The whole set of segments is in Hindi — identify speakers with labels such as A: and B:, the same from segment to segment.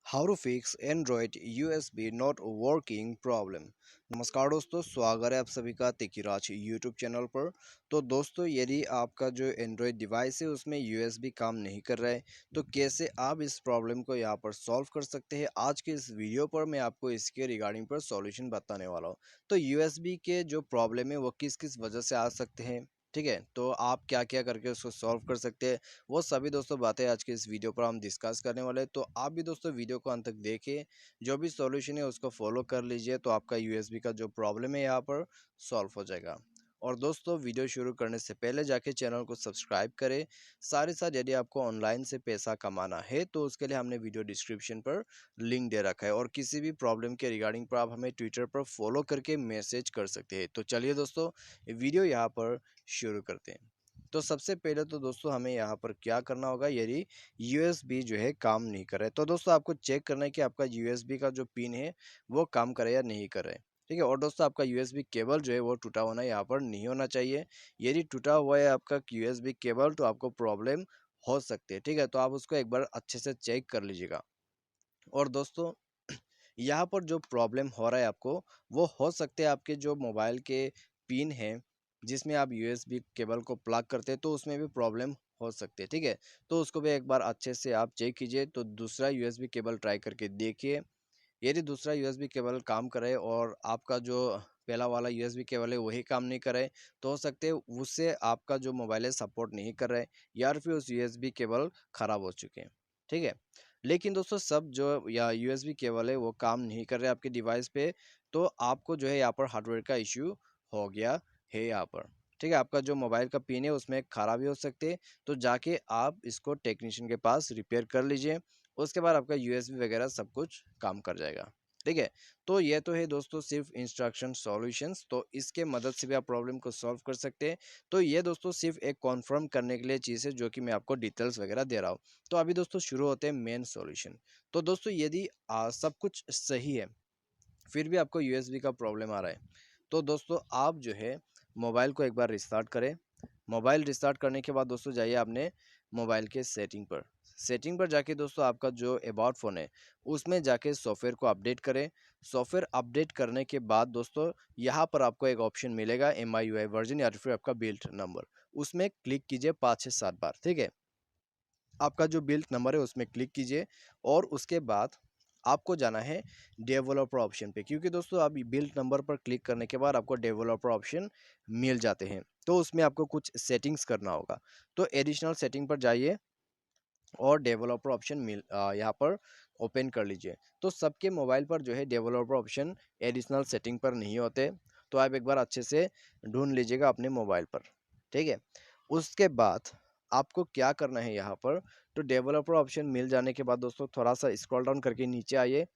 A: How to fix Android USB not working problem. नमस्कार दोस्तों, स्वागत है आप सभी का तिकिराज यूट्यूब चैनल पर। तो दोस्तों, यदि आपका जो एंड्रॉयड डिवाइस है उसमें यूएसबी काम नहीं कर रहा है तो कैसे आप इस प्रॉब्लम को यहाँ पर सॉल्व कर सकते हैं, आज के इस वीडियो पर मैं आपको इसके रिगार्डिंग पर सॉल्यूशन बताने वाला हूँ। तो यूएसबी के जो प्रॉब्लम है वो किस किस वजह से आ सकते हैं, ठीक है, तो आप क्या क्या करके उसको सॉल्व कर सकते हैं, वो सभी दोस्तों बातें आज के इस वीडियो पर हम डिस्कस करने वाले हैं। तो आप भी दोस्तों वीडियो को अंत तक देखिए, जो भी सॉल्यूशन है उसको फॉलो कर लीजिए, तो आपका यूएसबी का जो प्रॉब्लम है यहाँ पर सॉल्व हो जाएगा। और दोस्तों, वीडियो शुरू करने से पहले जाके चैनल को सब्सक्राइब करें। साथ ही साथ यदि आपको ऑनलाइन से पैसा कमाना है तो उसके लिए हमने वीडियो डिस्क्रिप्शन पर लिंक दे रखा है, और किसी भी प्रॉब्लम के रिगार्डिंग पर आप हमें ट्विटर पर फॉलो करके मैसेज कर सकते हैं। तो चलिए दोस्तों, वीडियो यहाँ पर शुरू करते हैं। तो सबसे पहले तो दोस्तों हमें यहाँ पर क्या करना होगा, यदि यूएसबी जो है काम नहीं कर रहा है तो दोस्तों आपको चेक करना है कि आपका यूएसबी का जो पिन है वो काम करे या नहीं कर रहा है। ठीक है, और दोस्तों आपका यूएसबी केबल जो है वो टूटा होना यहाँ पर नहीं होना चाहिए। यदि टूटा हुआ है आपका यूएसबी केबल तो आपको प्रॉब्लम हो सकती है। ठीक है, तो आप उसको एक बार अच्छे से चेक कर लीजिएगा। और दोस्तों, यहाँ पर जो प्रॉब्लम हो रहा है आपको, वो हो सकते हैं आपके जो मोबाइल के पिन है जिसमें आप यूएसबी केबल को प्लग करते हैं तो उसमें भी प्रॉब्लम हो सकती है। ठीक है, तो उसको भी एक बार अच्छे से आप चेक कीजिए। तो दूसरा यूएसबी केबल ट्राई करके देखिए, यदि दूसरा यूएसबी केबल काम करे और आपका जो पहला वाला यूएसबी केबल है वही काम नहीं करे, तो हो सकते है उससे आपका जो मोबाइल है सपोर्ट नहीं कर रहा है, या फिर उस यूएसबी केबल खराब हो चुके हैं। ठीक है, लेकिन दोस्तों सब जो या यूएसबी केबल है वो काम नहीं कर रहे आपके डिवाइस पे, तो आपको जो है यहाँ पर हार्डवेयर का इश्यू हो गया है यहाँ पर। ठीक है, आपका जो मोबाइल का पिन है उसमें खराबी हो सकती है, तो जाके आप इसको टेक्नीशियन के पास रिपेयर कर लीजिए। उसके बाद आपका यूएसबी वगैरह सब कुछ काम कर जाएगा। ठीक है, तो ये तो है दोस्तों सिर्फ इंस्ट्रक्शन सॉल्यूशंस, तो इसके मदद से भी आप प्रॉब्लम को सॉल्व कर सकते हैं। तो ये दोस्तों सिर्फ एक कॉन्फर्म करने के लिए चीज़ है जो कि मैं आपको डिटेल्स वगैरह दे रहा हूँ। तो अभी दोस्तों शुरू होते हैं मेन सॉल्यूशन। तो दोस्तों, यदि सब कुछ सही है फिर भी आपको यूएसबी का प्रॉब्लम आ रहा है, तो दोस्तों आप जो है मोबाइल को एक बार रिस्टार्ट करें। मोबाइल रिस्टार्ट करने के बाद दोस्तों जाइए आपने मोबाइल के सेटिंग पर जाके दोस्तों आपका जो अबाउट फ़ोन है उसमें जाके सॉफ्टवेयर को अपडेट करें। सॉफ्टवेयर अपडेट करने के बाद दोस्तों यहाँ पर आपको एक ऑप्शन मिलेगा MIUI वर्जन या फिर आपका बिल्ट नंबर, उसमें क्लिक कीजिए 5 से 7 बार। ठीक है, आपका जो बिल्ट नंबर है उसमें क्लिक कीजिए, और उसके बाद आपको जाना है डेवलपर ऑप्शन पे, क्योंकि दोस्तों आप बिल्ट नंबर पर क्लिक करने के बाद आपको डेवलपर ऑप्शन मिल जाते हैं, तो उसमें आपको कुछ सेटिंग्स करना होगा। तो एडिशनल सेटिंग पर जाइए और डेवलपर ऑप्शन यहाँ पर ओपन कर लीजिए। तो सबके मोबाइल पर जो है डेवलपर ऑप्शन एडिशनल सेटिंग पर नहीं होते, तो आप एक बार अच्छे से ढूंढ लीजिएगा अपने मोबाइल पर। ठीक है, उसके बाद आपको क्या करना है यहाँ पर, तो डेवलपर ऑप्शन मिल जाने के बाद दोस्तों थोड़ा सा स्क्रॉल डाउन करके नीचे आइए।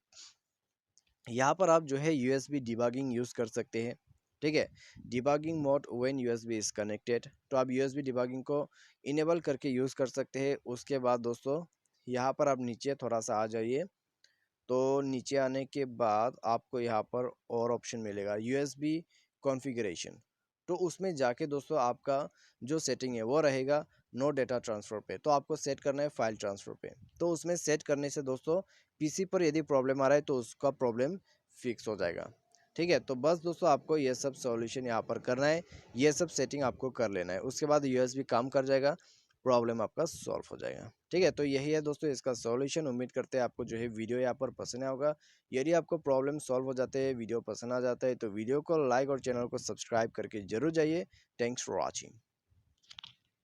A: यहाँ पर आप जो है यूएसबी डिबगिंग यूज़ कर सकते हैं। ठीक है, debugging mode when USB is connected, तो आप यूएसबी डिबगिंग को इनेबल करके यूज़ कर सकते हैं। उसके बाद दोस्तों यहाँ पर आप नीचे थोड़ा सा आ जाइए, तो नीचे आने के बाद आपको यहाँ पर और ऑप्शन मिलेगा यूएसबी कॉन्फ़िगरेशन, तो उसमें जाके दोस्तों आपका जो सेटिंग है वो रहेगा नो डेटा ट्रांसफ़र पे, तो आपको सेट करना है फाइल ट्रांसफ़र पे। तो उसमें सेट करने से दोस्तों पीसी पर यदि प्रॉब्लम आ रहा है तो उसका प्रॉब्लम फिक्स हो जाएगा। ठीक है, तो बस दोस्तों आपको ये सब सॉल्यूशन यहाँ पर करना है, ये सब सेटिंग आपको कर लेना है, उसके बाद यूएसबी काम कर जाएगा, प्रॉब्लम आपका सॉल्व हो जाएगा। ठीक है, तो यही है दोस्तों इसका सॉल्यूशन। उम्मीद करते हैं आपको जो है वीडियो यहाँ पर पसंद आया होगा। यदि आपको प्रॉब्लम सॉल्व हो जाते हैं, वीडियो पसंद आ जाता है, तो वीडियो को लाइक और चैनल को सब्सक्राइब करके जरूर जाइए। Thanks for watching.